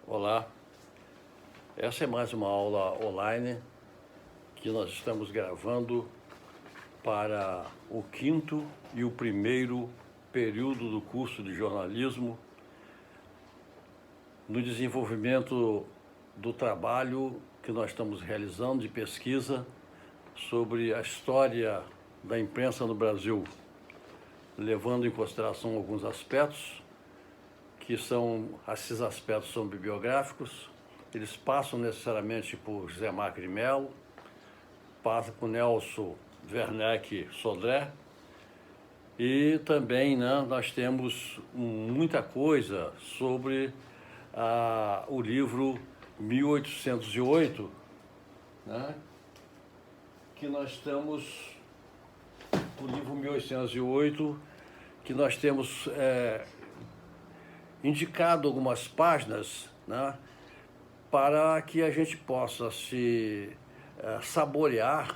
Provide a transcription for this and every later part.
Olá, essa é mais uma aula online que nós estamos gravando para o quinto e o primeiro período do curso de jornalismo no desenvolvimento do trabalho que nós estamos realizando de pesquisa sobre a história da imprensa no Brasil, levando em consideração alguns aspectos esses aspectos são bibliográficos, eles passam necessariamente por José Marques de Mello, passa por Nelson Werneck Sodré, e também nós temos muita coisa sobre o livro 1808, que nós estamos, o livro 1808, que nós temos indicado algumas páginas para que a gente possa se saborear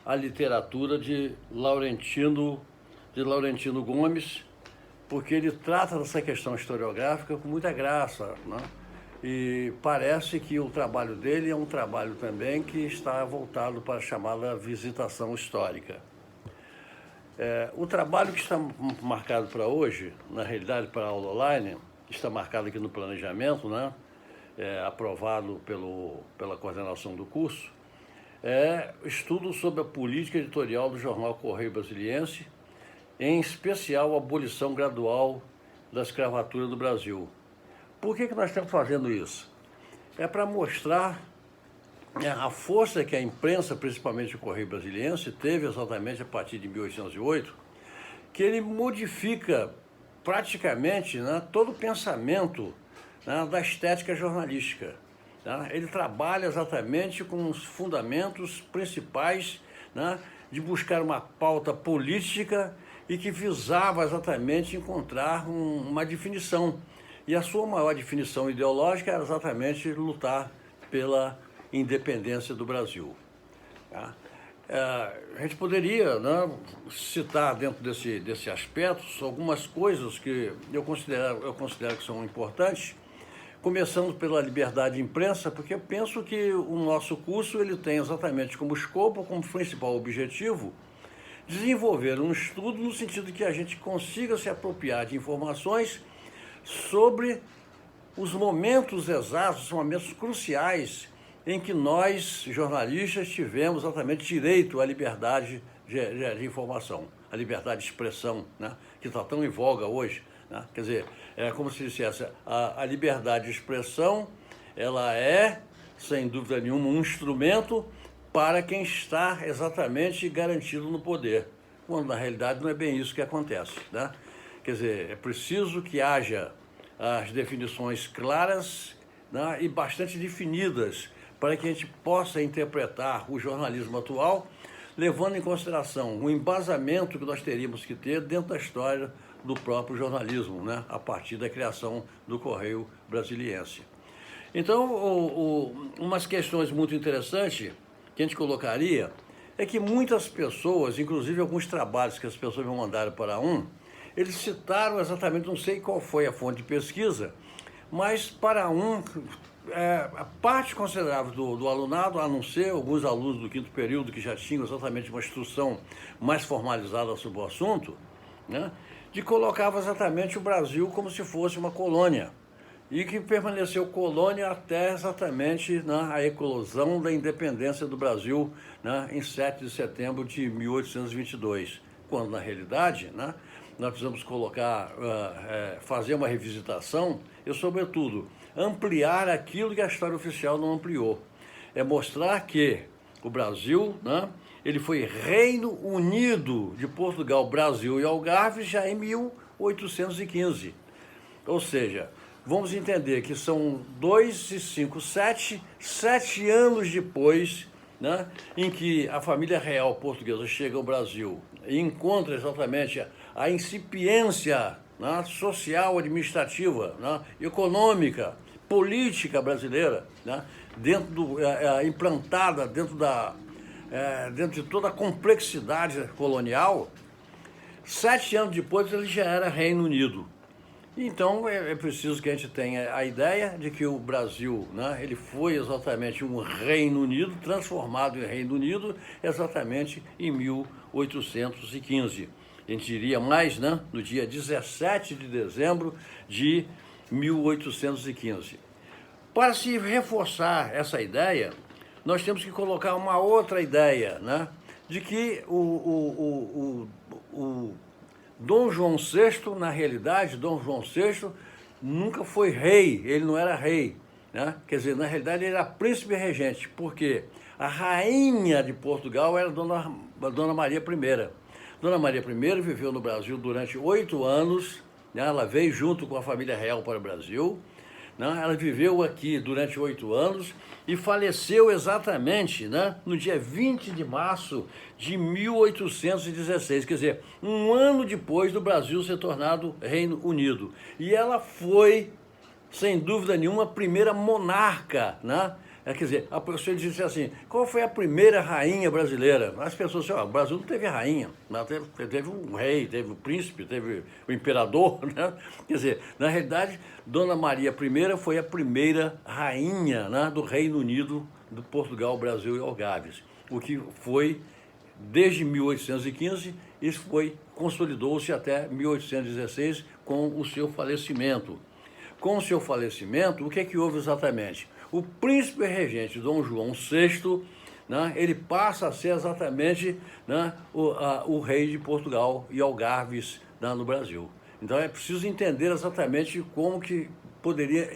a literatura de Laurentino Gomes, porque ele trata dessa questão historiográfica com muita graça, e parece que o trabalho dele é um trabalho também que está voltado para a chamada visitação histórica. O trabalho que está marcado para hoje, na realidade para a aula online, está marcado aqui no planejamento, aprovado pela coordenação do curso, estudo sobre a política editorial do jornal Correio Brasiliense, em especial a abolição gradual da escravatura do Brasil. Por que nós estamos fazendo isso? É para mostrar a força que a imprensa, principalmente o Correio Brasiliense, teve exatamente a partir de 1808, que ele modifica praticamente todo o pensamento da estética jornalística. Ele trabalha exatamente com os fundamentos principais de buscar uma pauta política e que visava exatamente encontrar uma definição. E a sua maior definição ideológica era exatamente lutar pela independência do Brasil. A gente poderia citar dentro desse aspecto algumas coisas que eu considero que são importantes, começando pela liberdade de imprensa, porque eu penso que o nosso curso ele tem exatamente como escopo, como principal objetivo, desenvolver um estudo no sentido que a gente consiga se apropriar de informações sobre os momentos exatos, os momentos cruciais em que nós, jornalistas, tivemos exatamente direito à liberdade de informação, à liberdade de expressão, que está tão em voga hoje. Quer dizer, é como se dissesse, a liberdade de expressão, ela é, sem dúvida nenhuma, um instrumento para quem está exatamente garantido no poder, quando na realidade não é bem isso que acontece. Quer dizer, é preciso que haja as definições claras e bastante definidas, para que a gente possa interpretar o jornalismo atual, levando em consideração o embasamento que nós teríamos que ter dentro da história do próprio jornalismo, a partir da criação do Correio Brasiliense. Então, umas questões muito interessantes que a gente colocaria é que muitas pessoas, inclusive alguns trabalhos que as pessoas me mandaram para eles citaram exatamente, não sei qual foi a fonte de pesquisa, mas para a parte considerável do alunado, a não ser alguns alunos do quinto período que já tinham exatamente uma instrução mais formalizada sobre o assunto, de colocava exatamente o Brasil como se fosse uma colônia, e que permaneceu colônia até exatamente a eclosão da independência do Brasil, em 7 de setembro de 1822, quando na realidade nós precisamos fazer uma revisitação e, sobretudo, ampliar aquilo que a história oficial não ampliou. É mostrar que o Brasil, ele foi Reino Unido de Portugal, Brasil e Algarve já em 1815. Ou seja, vamos entender que são 2 e 5, 7 anos depois, em que a família real portuguesa chega ao Brasil e encontra exatamente a incipiência social, administrativa, econômica, política brasileira, implantada dentro de toda a complexidade colonial. 7 anos depois ele já era Reino Unido. Então é preciso que a gente tenha a ideia de que o Brasil, né, ele foi exatamente um Reino Unido, transformado em Reino Unido exatamente em 1815. A gente diria mais, né, no dia 17 de dezembro de 1815. Para se reforçar essa ideia, nós temos que colocar uma outra ideia, né, de que o Dom João VI, na realidade, Dom João VI nunca foi rei, ele não era rei, né? Quer dizer, na realidade ele era príncipe regente, porque a rainha de Portugal era Dona Maria I. Dona Maria I viveu no Brasil durante 8 anos, né? Ela veio junto com a família real para o Brasil, né? Ela viveu aqui durante 8 anos e faleceu exatamente, né, no dia 20 de março de 1816, quer dizer, um ano depois do Brasil ser tornado Reino Unido. E ela foi, sem dúvida nenhuma, a primeira monarca, né? Quer dizer, a pessoa disse assim, qual foi a primeira rainha brasileira? As pessoas disseram, o Brasil não teve rainha, teve um rei, teve um príncipe, teve o imperador, né? Quer dizer, na realidade, Dona Maria I foi a primeira rainha, né, do Reino Unido, do Portugal, Brasil e Algarves. O que foi, desde 1815, isso consolidou-se até 1816 com o seu falecimento. Com o seu falecimento, o que é que houve exatamente? O príncipe regente Dom João VI, né, ele passa a ser exatamente, né, o rei de Portugal e Algarves, né, no Brasil. Então é preciso entender exatamente como que poderia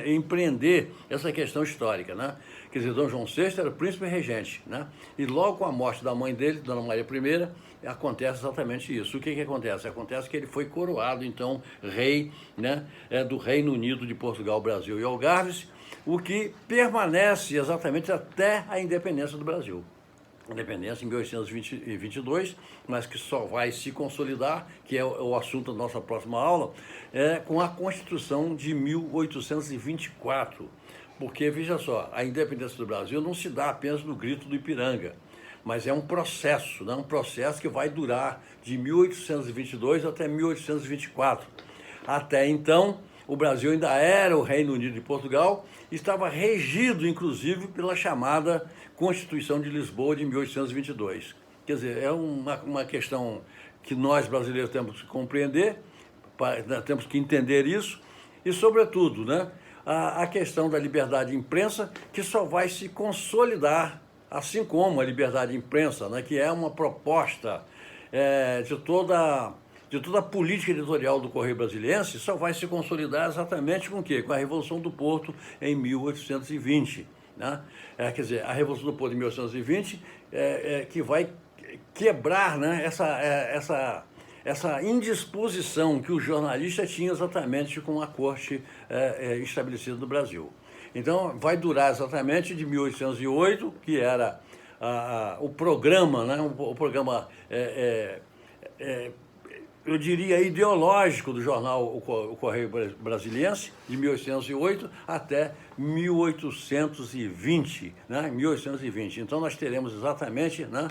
empreender essa questão histórica, né? Quer dizer, Dom João VI era o príncipe regente, né? E logo com a morte da mãe dele, Dona Maria I, acontece exatamente isso. O que acontece? Acontece que ele foi coroado, então, rei, né, do Reino Unido de Portugal, Brasil e Algarves, o que permanece exatamente até a independência do Brasil. Independência em 1822, mas que só vai se consolidar, que é o assunto da nossa próxima aula, com a Constituição de 1824. Porque, veja só, a independência do Brasil não se dá apenas no grito do Ipiranga, mas é um processo, né? Um processo que vai durar de 1822 até 1824. Até então, o Brasil ainda era o Reino Unido de Portugal e estava regido, inclusive, pela chamada Constituição de Lisboa de 1822. Quer dizer, é uma questão que nós brasileiros temos que compreender, temos que entender isso, e, sobretudo, né, a questão da liberdade de imprensa, que só vai se consolidar, assim como a liberdade de imprensa, né, que é uma proposta de toda a política editorial do Correio Brasiliense, só vai se consolidar exatamente com o quê? Com a Revolução do Porto em 1820. Né? Quer dizer, a Revolução do Porto em 1820 que vai quebrar, né, essa indisposição que o jornalista tinha exatamente com a corte estabelecida no Brasil. Então, vai durar exatamente de 1808, que era o programa, né, o programa, eu diria, ideológico do jornal O Correio Brasiliense, de 1808 até 1820, né, 1820. Então, nós teremos exatamente, né,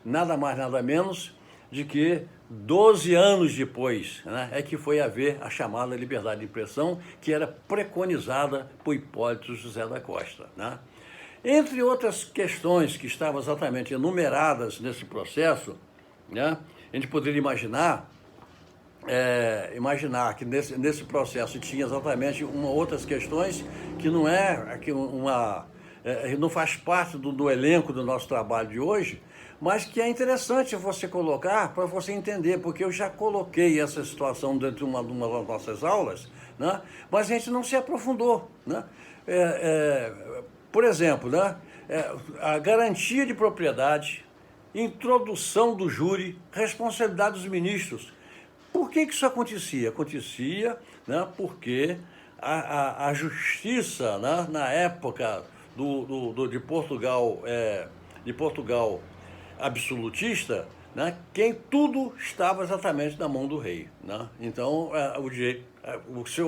nada mais, nada menos de que 12 anos depois, né, é que foi haver a chamada liberdade de impressão, que era preconizada por Hipólito José da Costa. Né? Entre outras questões que estavam exatamente enumeradas nesse processo, né, a gente poderia imaginar que nesse processo tinha exatamente outras questões que não não faz parte do elenco do nosso trabalho de hoje, mas que é interessante você colocar para você entender, porque eu já coloquei essa situação dentro de uma das nossas aulas, né? Mas a gente não se aprofundou. Né? Por exemplo, né? A garantia de propriedade, introdução do júri, responsabilidade dos ministros. Por que isso acontecia? Acontecia, né, porque a justiça, né, na época de Portugal absolutista, né, quem tudo estava exatamente na mão do rei, né? Então, o direito,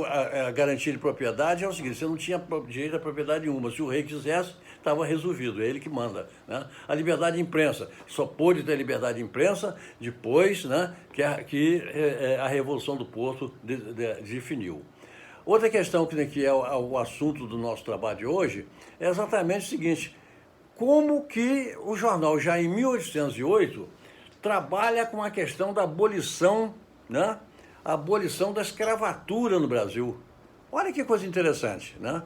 a garantia de propriedade é o seguinte: você não tinha direito à propriedade nenhuma. Se o rei quisesse, estava resolvido, é ele que manda, né? A liberdade de imprensa, só pôde ter liberdade de imprensa depois, né, que a Revolução do Porto definiu. Outra questão que é o assunto do nosso trabalho de hoje é exatamente o seguinte: como que o jornal, já em 1808, trabalha com a questão da abolição, né? A abolição da escravatura no Brasil. Olha que coisa interessante, né?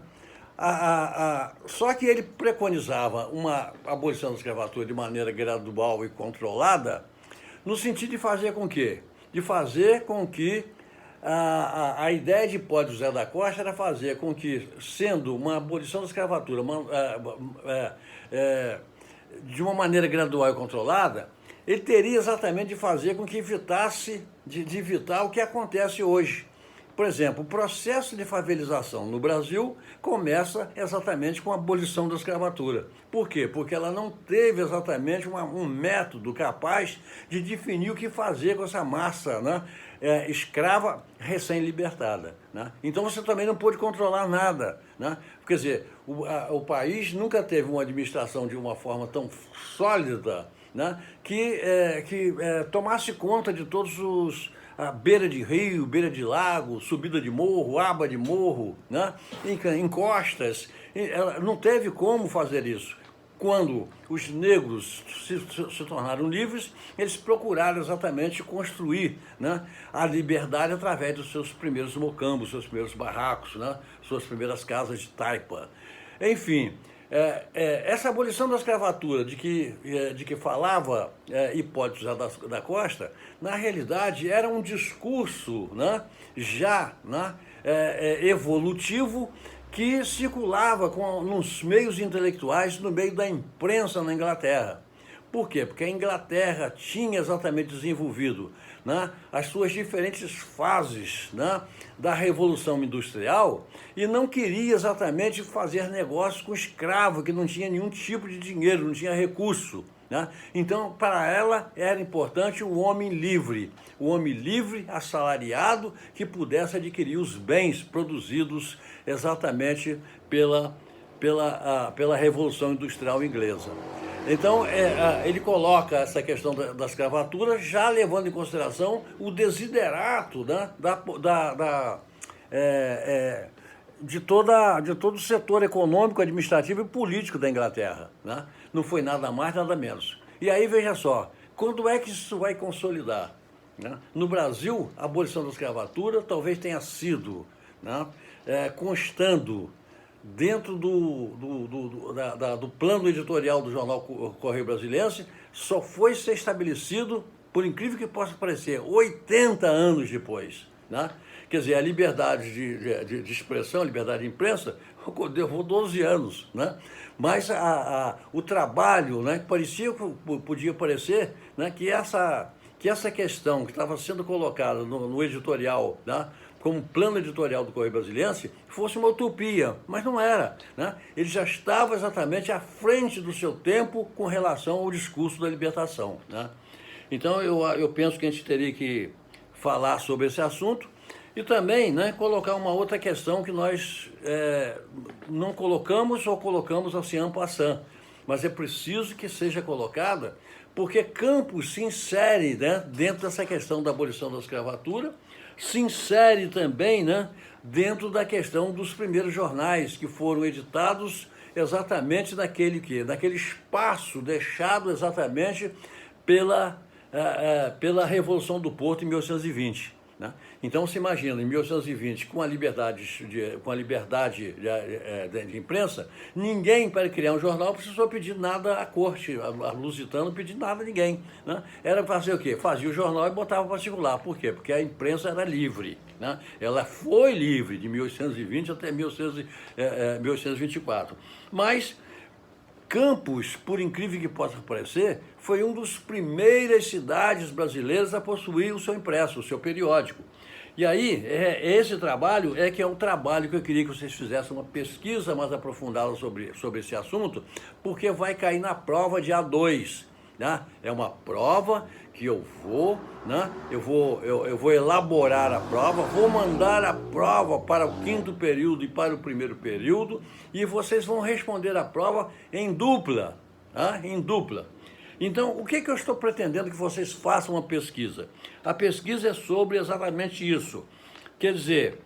Só que ele preconizava uma abolição da escravatura de maneira gradual e controlada, no sentido de fazer com que? De fazer com que a ideia de Hipólito José da Costa era fazer com que, sendo uma abolição da escravatura de uma maneira gradual e controlada, ele teria exatamente de fazer com que evitasse, de evitar o que acontece hoje. Por exemplo, o processo de favelização no Brasil começa exatamente com a abolição da escravatura. Por quê? Porque ela não teve exatamente um método capaz de definir o que fazer com essa massa, né, escrava recém-libertada, né? Então você também não pôde controlar nada, né? Quer dizer, o país nunca teve uma administração de uma forma tão sólida, né, que tomasse conta de todos os... A beira de rio, beira de lago, subida de morro, aba de morro, né, encostas. Ela não teve como fazer isso. Quando os negros se tornaram livres, eles procuraram exatamente construir, né, a liberdade através dos seus primeiros mocambos, seus primeiros barracos, né, suas primeiras casas de taipa. Enfim, essa abolição da escravatura de que falava Hipólito José da Costa, na realidade era um discurso, né, já, né, evolutivo, que circulava nos meios intelectuais, no meio da imprensa na Inglaterra. Por quê? Porque a Inglaterra tinha exatamente desenvolvido, né, as suas diferentes fases, né, da Revolução Industrial, e não queria exatamente fazer negócio com escravo, que não tinha nenhum tipo de dinheiro, não tinha recurso, né? Então, para ela, era importante o homem livre, assalariado, que pudesse adquirir os bens produzidos exatamente pela Revolução Industrial Inglesa. Então, ele coloca essa questão da escravatura, já levando em consideração o desiderato, né, de todo o setor econômico, administrativo e político da Inglaterra, né? Não foi nada mais, nada menos. E aí, veja só, quando é que isso vai consolidar, né? No Brasil, a abolição da escravatura talvez tenha sido, né, constando dentro do plano editorial do jornal Correio Brasiliense, só foi ser estabelecido, por incrível que possa parecer, 80 anos depois, né? Quer dizer, a liberdade de expressão, a liberdade de imprensa, levou 12 anos, né? Mas o trabalho, né, podia parecer, né, que essa questão que estava sendo colocada no editorial, né, como plano editorial do Correio Brasiliense, fosse uma utopia, mas não era, né? Ele já estava exatamente à frente do seu tempo com relação ao discurso da libertação, né? Então, eu penso que a gente teria que falar sobre esse assunto e também, né, colocar uma outra questão que nós não colocamos ou colocamos assim en passant, mas é preciso que seja colocada, porque Campos se insere, né, dentro dessa questão da abolição da escravatura, se insere também, né, dentro da questão dos primeiros jornais que foram editados exatamente naquele espaço deixado exatamente pela Revolução do Porto em 1820. Né? Então, se imagina, em 1820, com a liberdade de imprensa, ninguém, para criar um jornal, precisou pedir nada à corte, a Lusitana não pediu nada a ninguém. Né? Era fazer o quê? Fazia o jornal e botava para circular. Por quê? Porque a imprensa era livre. Né? Ela foi livre de 1820 até 1824. Mas Campos, por incrível que possa parecer, foi uma das primeiras cidades brasileiras a possuir o seu impresso, o seu periódico. E aí, esse trabalho que é um trabalho que eu queria que vocês fizessem uma pesquisa mais aprofundada sobre esse assunto, porque vai cair na prova de A2. né? É uma prova que eu vou, né? Eu vou elaborar a prova, vou mandar a prova para o 5º período e para o 1º período, e vocês vão responder a prova em dupla, tá? Em dupla. Então, o que eu estou pretendendo que vocês façam uma pesquisa? A pesquisa é sobre exatamente isso. Quer dizer,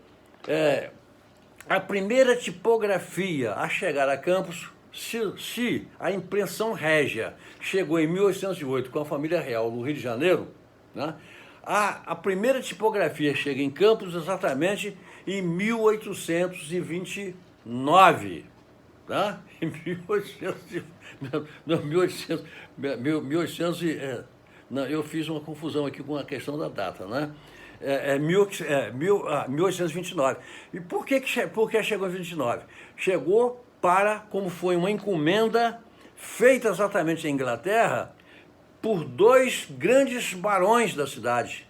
a primeira tipografia a chegar a Campos, se a impressão régia chegou em 1808 com a família real no Rio de Janeiro, né, a primeira tipografia chega em Campos exatamente em 1829. Tá? Em 1800, não, eu fiz uma confusão aqui com a questão da data, né? 1829. E por que chegou em 29? Chegou como foi uma encomenda feita exatamente em Inglaterra por 2 grandes barões da cidade,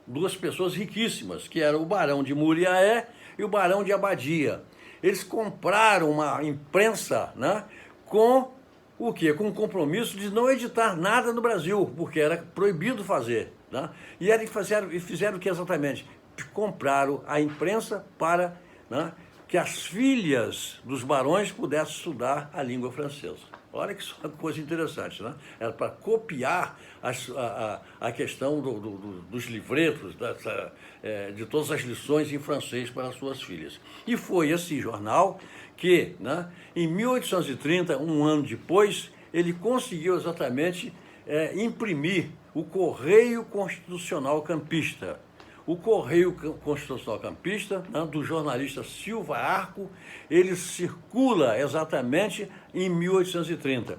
2 pessoas riquíssimas, que eram o barão de Muriaé e o barão de Abadia. Eles compraram uma imprensa, né, com o quê? Com o compromisso de não editar nada no Brasil, porque era proibido fazer, né? E fizeram o que exatamente? Compraram a imprensa para, né, que as filhas dos barões pudessem estudar a língua francesa. Olha que coisa interessante, né? Era para copiar a questão dos livretos, de todas as lições em francês para as suas filhas. E foi esse jornal que, né, em 1830, um ano depois, ele conseguiu exatamente imprimir o Correio Constitucional Campista. O Correio Constitucional Campista, né, do jornalista Silva Arco, ele circula exatamente em 1830.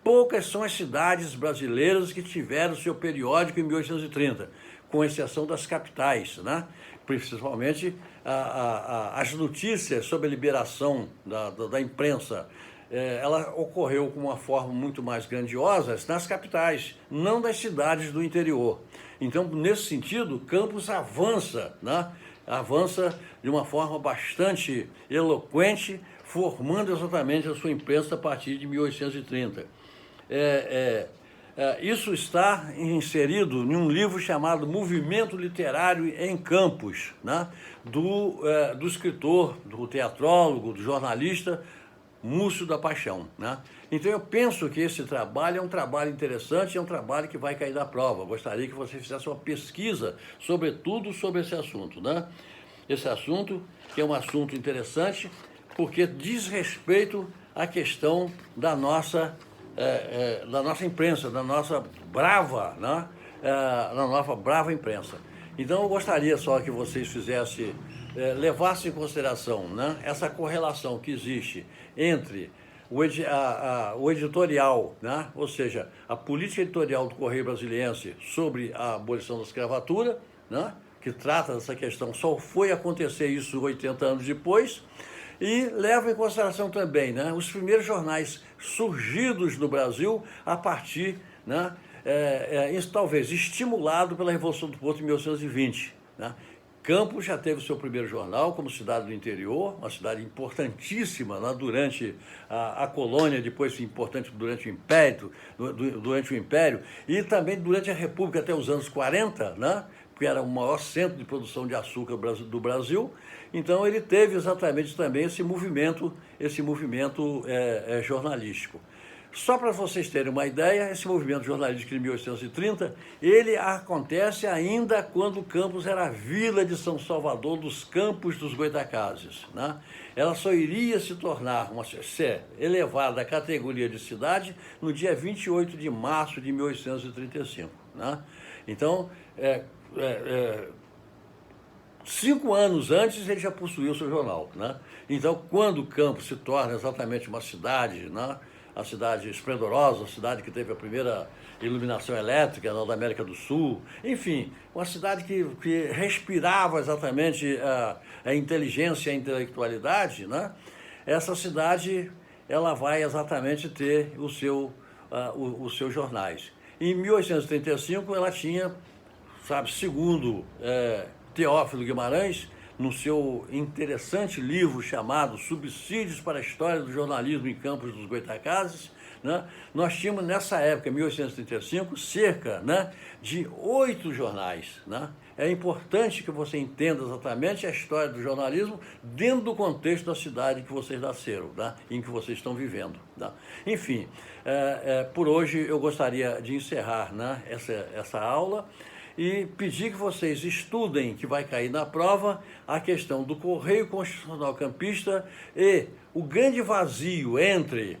Poucas são as cidades brasileiras que tiveram seu periódico em 1830, com exceção das capitais, né? Principalmente as notícias sobre a liberação da imprensa. Ela ocorreu com uma forma muito mais grandiosa nas capitais, não nas cidades do interior. Então, nesse sentido, Campos avança, né? Avança de uma forma bastante eloquente, formando exatamente a sua imprensa a partir de 1830. Isso está inserido em um livro chamado Movimento Literário em Campos, né? do escritor, do teatrólogo, do jornalista Múcio da Paixão, né? Então eu penso que esse trabalho é um trabalho interessante, é um trabalho que vai cair da prova. Gostaria que você fizesse uma pesquisa, sobretudo sobre esse assunto, né? Esse assunto que é um assunto interessante, porque diz respeito à questão da nossa imprensa, da nossa brava, né? Da nossa brava imprensa. Então eu gostaria só que vocês levassem em consideração, né, essa correlação que existe entre o editorial, né, ou seja, a política editorial do Correio Brasiliense sobre a abolição da escravatura, né, que trata dessa questão, só foi acontecer isso 80 anos depois, e leva em consideração também, né, os primeiros jornais surgidos no Brasil a partir, né, isso talvez estimulado pela Revolução do Porto em 1820, né? Campos já teve o seu primeiro jornal como cidade do interior, uma cidade importantíssima lá durante a colônia, depois importante durante o Império, e também durante a República até os anos 40, né? Que era o maior centro de produção de açúcar do Brasil. Então ele teve exatamente também esse movimento jornalístico. Só para vocês terem uma ideia, esse movimento jornalístico de 1830, ele acontece ainda quando Campos era a vila de São Salvador dos Campos dos Goitacazes, né? Ela só iria se tornar, ser elevada à categoria de cidade no dia 28 de março de 1835, né? Então, 5 anos antes ele já possuía o seu jornal, né? Então, quando Campos se torna exatamente uma cidade, né, a cidade esplendorosa, a cidade que teve a primeira iluminação elétrica da América do Sul, enfim, uma cidade que respirava exatamente a inteligência e a intelectualidade, né? Essa cidade, ela vai exatamente ter os seus jornais. Em 1835, ela tinha, segundo Teófilo Guimarães, no seu interessante livro chamado Subsídios para a História do Jornalismo em Campos dos Goitacazes, né, nós tínhamos nessa época, 1835, cerca, né, de 8 jornais, né? É importante que você entenda exatamente a história do jornalismo dentro do contexto da cidade que vocês nasceram, né, em que vocês estão vivendo. Né? Enfim, por hoje eu gostaria de encerrar, né, essa aula e pedir que vocês estudem, que vai cair na prova, a questão do Correio Constitucional Campista e o grande vazio entre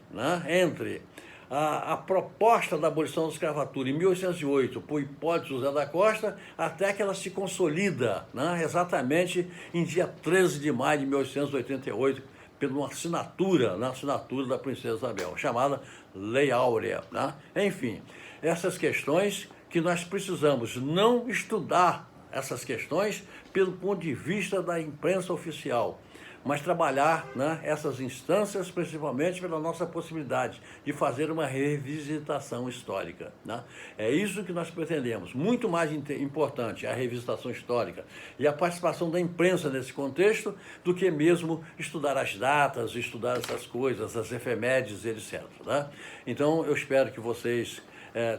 a proposta da abolição da escravatura em 1808 por Hipólito José da Costa até que ela se consolida, né, exatamente em dia 13 de maio de 1888, pela uma assinatura, na assinatura da Princesa Isabel, chamada Lei Áurea. Né? Enfim, essas questões que nós precisamos não estudar essas questões pelo ponto de vista da imprensa oficial, mas trabalhar, né, essas instâncias principalmente pela nossa possibilidade de fazer uma revisitação histórica. Né? É isso que nós pretendemos. Muito mais importante a revisitação histórica e a participação da imprensa nesse contexto do que mesmo estudar as datas, estudar essas coisas, as efemérides, etc. Né? Então, eu espero que vocês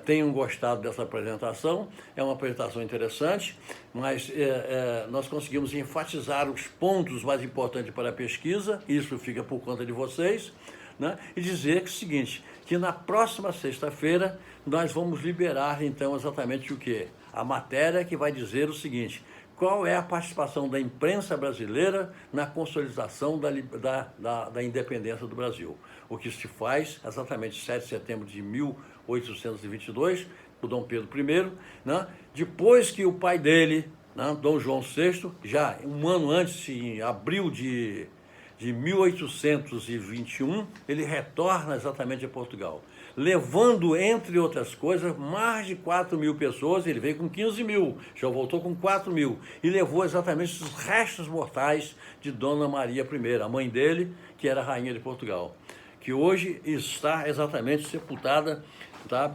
tenham gostado dessa apresentação. É uma apresentação interessante, mas nós conseguimos enfatizar os pontos mais importantes para a pesquisa, isso fica por conta de vocês, né? E dizer que é o seguinte, que na próxima sexta-feira nós vamos liberar então exatamente o quê? A matéria que vai dizer o seguinte: qual é a participação da imprensa brasileira na consolidação da independência do Brasil. O que se faz exatamente 7 de setembro de 1822, por Dom Pedro I, né? Depois que o pai dele, né, Dom João VI, já um ano antes, em abril de 1821, ele retorna exatamente a Portugal, levando, entre outras coisas, mais de 4.000 pessoas. Ele veio com 15.000, já voltou com 4.000, e levou exatamente os restos mortais de Dona Maria I, a mãe dele, que era rainha de Portugal, que hoje está exatamente sepultada, tá,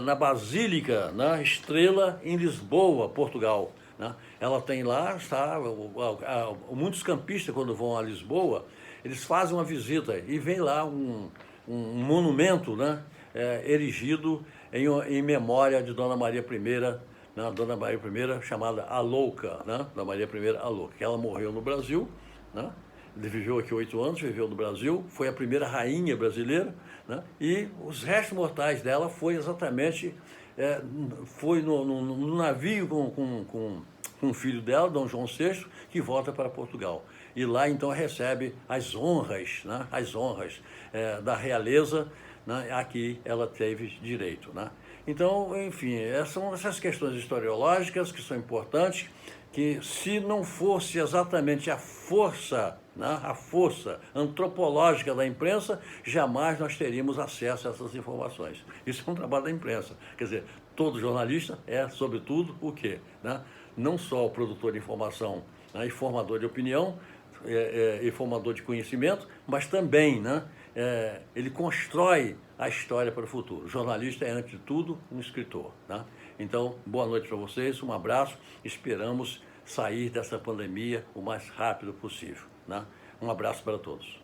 na Basílica, na Estrela, em Lisboa, Portugal. Né? Ela tem lá, está, muitos campistas, quando vão a Lisboa, eles fazem uma visita e vem lá um monumento, né, erigido em memória de Dona Maria I, né, Dona Maria I chamada a Louca, né, Dona Maria I a Louca, que ela morreu no Brasil, né, viveu aqui 8 anos, viveu no Brasil, foi a primeira rainha brasileira, né, e os restos mortais dela foi exatamente, foi no navio com o filho dela, Dom João VI, que volta para Portugal. E lá, então, recebe as honras, né, da realeza, né, a que ela teve direito. Né? Então, enfim, são essas questões historiológicas que são importantes, que se não fosse exatamente a força, né, a força antropológica da imprensa, jamais nós teríamos acesso a essas informações. Isso é um trabalho da imprensa. Quer dizer, todo jornalista é, sobretudo, o quê? Né? Não só o produtor de informação, né, e formador de opinião, e formador de conhecimento, mas também, né, ele constrói a história para o futuro. O jornalista é, antes de tudo, um escritor. Né? Então, boa noite para vocês, um abraço, esperamos sair dessa pandemia o mais rápido possível. Né? Um abraço para todos.